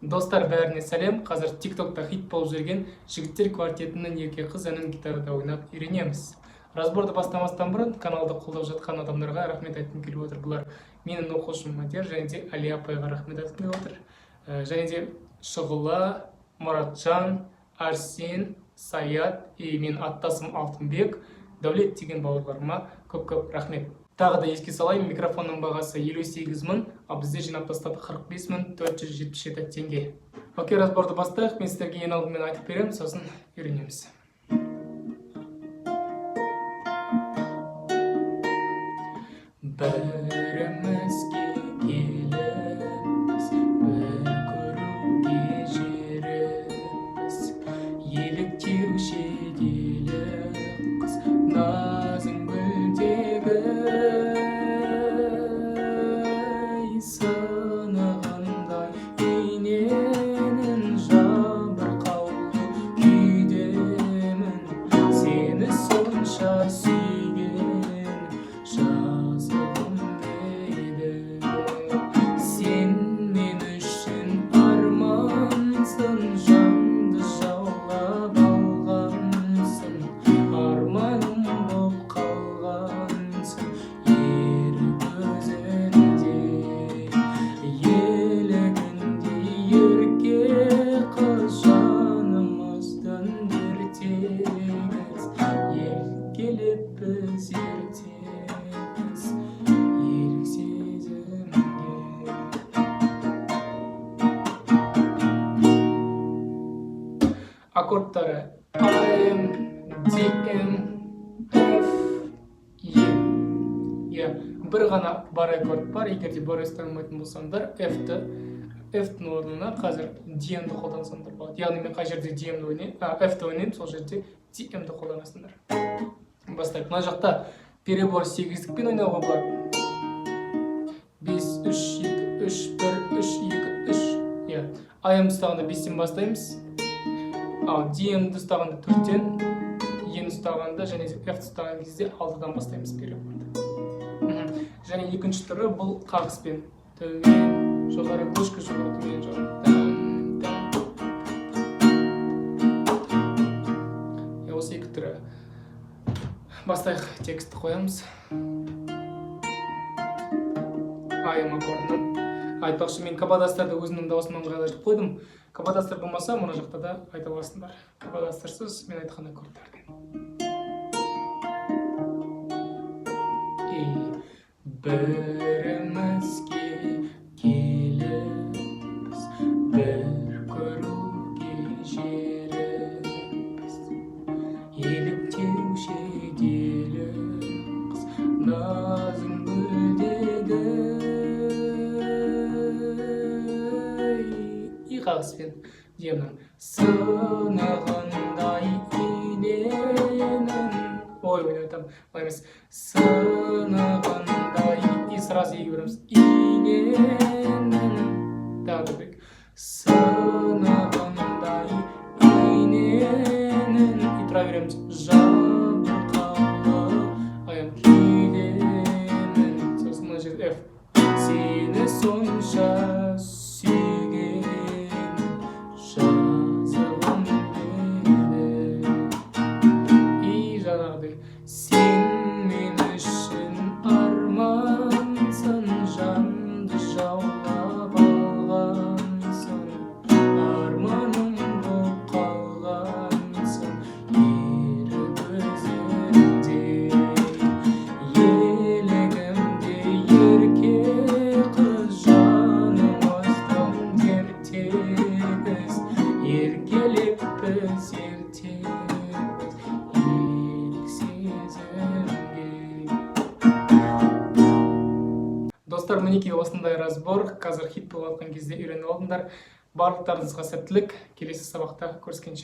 Достар, бәріне сәлем. Қазір TikTokта хит болып жүрген жігіттер квартетінің ерке қыз әнін гитарада ойнап үйренеміз. Разборды бастамастан бұрын каналды қолдап жатқан адамдарға рахмет айтқым келіп отыр. Бұлар менің оқушым Мадияр және де Али апайға рахмет айтқым келіп отыр. Және де Шұғыла, Мұратжан, Арсен, Саят, мен аттасым Алтынбек, Дәулет деген бауырларыма көп-көп рахмет. Тағы да еске салайын, микрофонның бағасы 58 мың, ал бізде жинап тастады 45 477 теңге. Окей, разборды бастайық. Мен сіздерге ең алдымен айтып беремін, сосын үйренеміз. Бірімізге келеміз, бір көруге жеріміз, еліктеуші делі қыз, назың гүлдегі сынығындай иненің жабырқаулы күйдемін, сені сонша сүйген жазығым еді. Сен мен үшін армансың, жанды жаулап алғансың, арманым боп қалғансың ерік өзіңде. Елігіндей ерке қыз, жанымыздың ертегіз, еркелеп біз ертеміз ерік сезімге. Аккордтары AM, DM, F, E. Бір ғана бар аккорд бар. Егер де бар ұстанмайтын болсаңдар, F-ті орнына қазір DM-ді қолдансаңдар болады. Яғни мен қай жерде DM-ді ойнаймын, F-ті ойнаймын, сол жерде DM-ді қолданасыңдар. Бастайық. Мына жақта перебор 8-дікпен ойнауға болады. 5, 3, 2, 3, 1, 3, 2, 3. AM ұстағанда 5-тен бастаймыз. Ал DM-ді ұстағанда 4-тен, E-ні ұстағанда және F-ті ұстаған кезде 6-дан бастаймыз переборды. Және екінші түрі бұл қағыспен. Төмен, жоғары, көшкі, жоғары, төмен, жоғары. Осы екі түрі. Бастайық, текстті қоямыз. AM аккордынан. Айтпақшы, мен кабадастарды өзімнің дауысымнан ыңғайлатып қойдым. Кабадастар болмаса, мұна жақта да айта аласыңдар. Кабадастарсыз мен айтқан аккордтармен. Бірімізге келеміз, бір көруге жеріміз, еліктеуші делі қыз, назың гүлдегі. И қағыспен демнің сынығындай иненің, ойнатам, емес, сынығындай, и сразу егі береміз, иненің, тағы бек, сынығындай иненің, и тұра береміз, жабырқаулы аян күйдемін, сосын мына жерде F. Сені сонша сүйген жазығым еді. И жаңағыдай, сен мен үшін армансың, жанды жаулап алғансың, арманым боп қалғансың ерік өзіңде. Елігімде ерке қыз, жанымыздың ертегіз, еркелеп біз ертеміз ерік сезімге. Достар, мінекей осындай разбор. Қазір хит болып жатқан кезде үйреніп алдыңдар. Барлықтарыңызға сәттілік. Келесі сабақта көріскенше.